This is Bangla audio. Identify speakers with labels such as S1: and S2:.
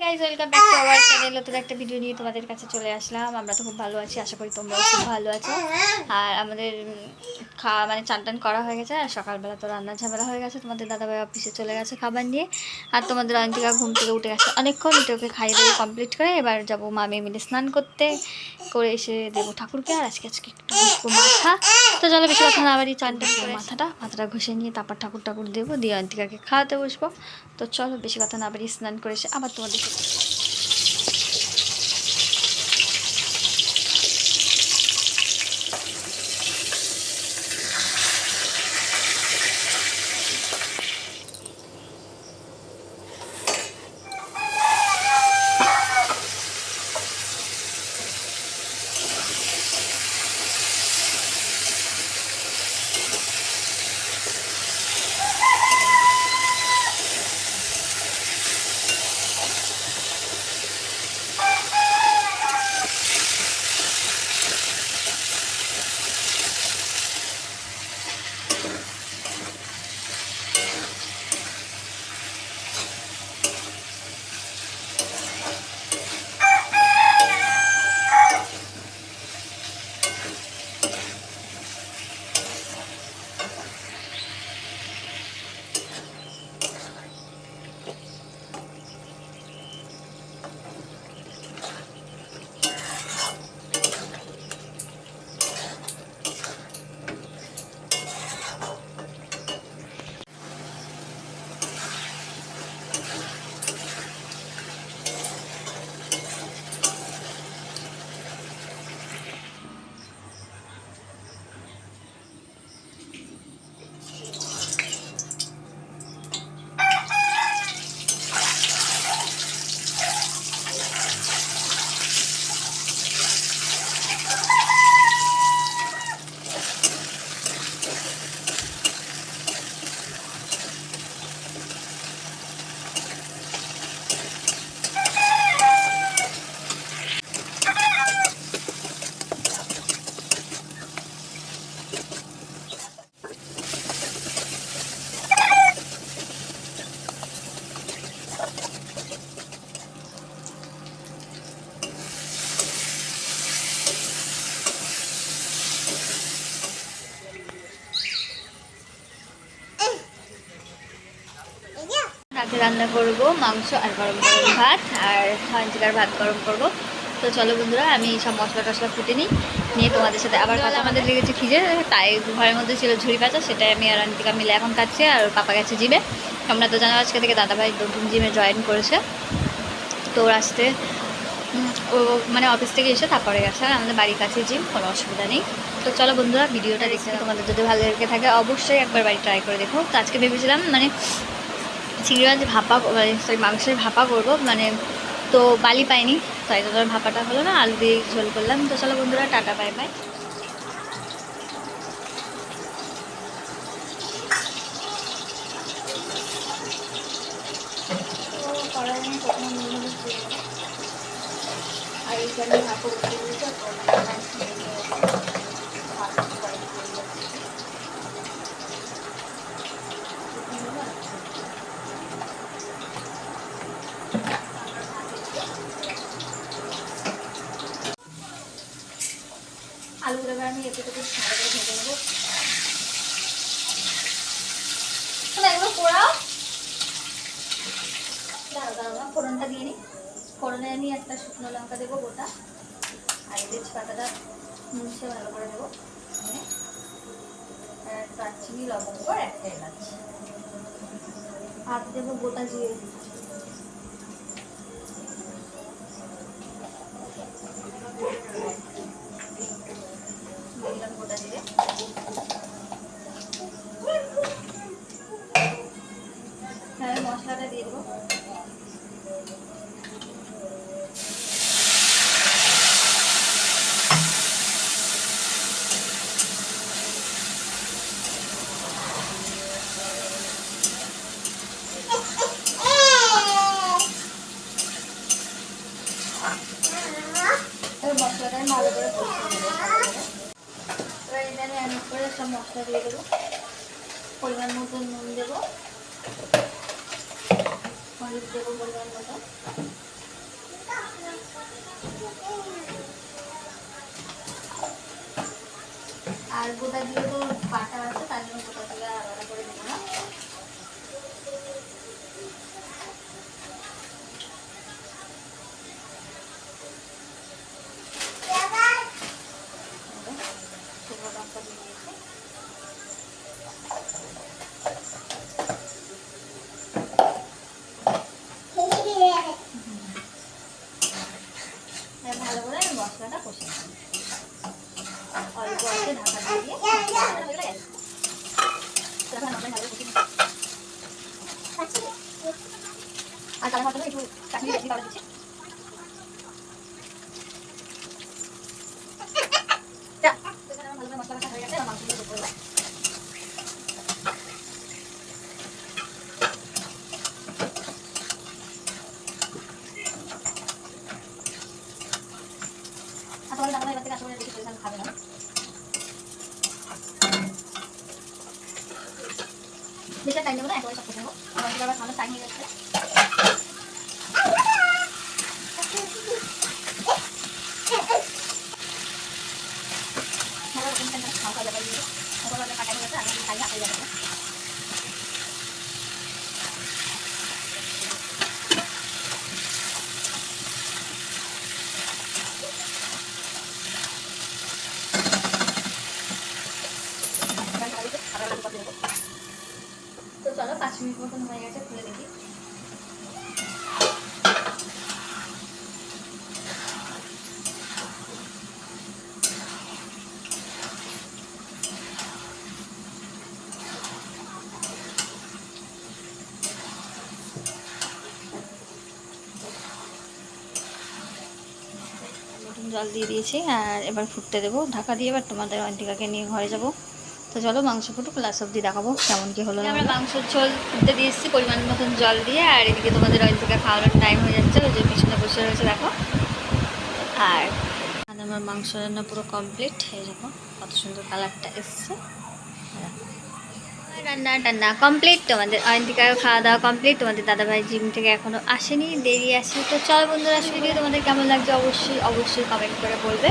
S1: Guys, welcome back to our channel. নতুন একটা ভিডিও নিয়ে তোমাদের কাছে চলে আসলাম। আমরা তো খুব ভালো আছি, আশা করি তোমরাও খুব ভালো আছো। আর আমাদের খাওয়া মানে চান টান করা হয়ে গেছে। আর সকালবেলা তো রান্নার ঝামেলা হয়ে গেছে, তোমাদের দাদাভাই অফিসে চলে গেছে খাবার নিয়ে। আর তোমাদের অন্তিকা ঘুম থেকে উঠে গেছে অনেকক্ষণ, উঠে ওকে খাইয়ে দিয়ে কমপ্লিট করে এবার যাবো মামে মিলে স্নান করতে, করে এসে দেবো ঠাকুরকে। আর আজকে একটু ঘুষবো মাথা। তো চলো বেশি কথা না বাড়ি, চানটা করে মাথাটা ঘষে নিয়ে তারপর ঠাকুর দেবো, দিয়ে অন্তিকাকে খাওয়াতে বসবো। তো চলো বেশি কথা না বাড়ি, স্নান করে এসে আবার তোমাদের রাতে রান্না করবো মাংস আর গরম গরম ভাত, আর অন্তিকার ভাত গরম করবো। তো চলো বন্ধুরা, আমি সব মশলা টশলা ফুটে নিয়ে তোমাদের সাথে আবার কথা। আমাদের লেগেছে খিদে, তাই ঘরের মধ্যে ছিল ঝুড়ি পাচা, সেটাই আমি আর অন্তিকা মিলে এখন খাচ্ছি। আর ওর পাপা গেছে জিমে। তোমরা তো জানো আজকে থেকে দাদাভাই নতুন জিমে জয়েন করেছে। তো ওর আসতে ও মানে অফিস থেকে এসে তারপরে গেছে। আর আমাদের বাড়ির কাছে জিম, কোনো অসুবিধা নেই। তো চলো বন্ধুরা, ভিডিওটা দেখতে তোমাদের যদি ভালো লেগে থাকে অবশ্যই একবার বাড়ি ট্রাই করে দেখো। তো আজকে ভেবেছিলাম মানে চিংড়ি মাছ ভাপা, সরি মাংসের ভাপা করবো, মানে তো বালি পাইনি, তাই তো ভাপাটা হলো না, আলু দিয়ে ঝোল করলাম। তো চলো বন্ধুরা, টাটা বাই বাই। আর এইখানে ভাপা আলুগুলো আমি একটু ভালো করে ভেজে নেবো। এগুলো পোড়াও, দাঁড়াও ফোড়নটা দিয়ে নিই। ফোড়নে আমি একটা শুকনো লঙ্কা দেবো গোটা, আর তেজপাতাটা মুছে ভালো করে দেবো। দারচিনি লবঙ্গ আর একটা এলাচ, আর দেবো গোটা জিরে। গোটা জিরে মশলাটা দিয়ে দেবো। মশলাটা আমি ভালো করে কষিয়ে দেবো। এবার এখানে আমি করে সব মশলা দিয়ে দেবো, পরিমাণ মতো নুন দেবো, হলুদ দেবো পরিমাণ মতো, কোথা দিয়ে তো পাটা আছে, তার জন্য কোথা থেকে আলাদা করে দেবো না। শুকনো লঙ্কা দিয়ে দিয়েছি। ভালো করে মশলাটা কষে অল্প আছে ঢাকা দিয়ে আর তার মধ্যে একটু কাশ্মীরি রেসিপি পাউডার দিচ্ছি। ভালো করে মশলা কষা হয়ে গেছে, মাংসগুলো যোগ করবো। আসলে জানো না এবার থেকে আসলে বেশি পরিমাণ খাবে না। বেশি টাইম দেবো না, একেবারে সব নেবো। আমার আবার খাওয়ানোর টাইম হয়ে যাচ্ছে। খাওয়া যাবে কাটা হয়ে গেছে, আমি খাই হাতে যাবে। তো চলো 5 মিনিট মতন হয়ে গেছে, খুলে দেখি। জল দিয়ে দিয়েছি আর এবার ফুটতে দেবো ঢাকা দিয়ে। এবার তোমাদের অন্তিকাকে নিয়ে ঘরে যাব। তো চলো মাংস ফুটুক, লাস্ট অব্দি দেখাবো কেমন কি হলো। আমরা মাংসের ঝোল ফুটতে দিয়ে এসেছি পরিমাণ মতন জল দিয়ে, আর এদিকে তোমাদের অন্তিকা খাওয়ানোর টাইম হয়ে যাচ্ছে, ওই যে পিছনে বসে রয়েছে দেখো। আর আমার মাংস রান্না পুরো কমপ্লিট, এই দেখো কত সুন্দর কালারটা এসছে। রান্না টান্না কমপ্লিট, তোমাদের অয়ন্তিকার খাওয়া দাওয়া কমপ্লিট। তোমাদের দাদাভাই জিম থেকে এখনও আসেনি, দেরি আসে। তো চল বন্ধুরা, ভিডিও তোমাদের কেমন লাগছে অবশ্যই অবশ্যই কমেন্ট করে বলবে।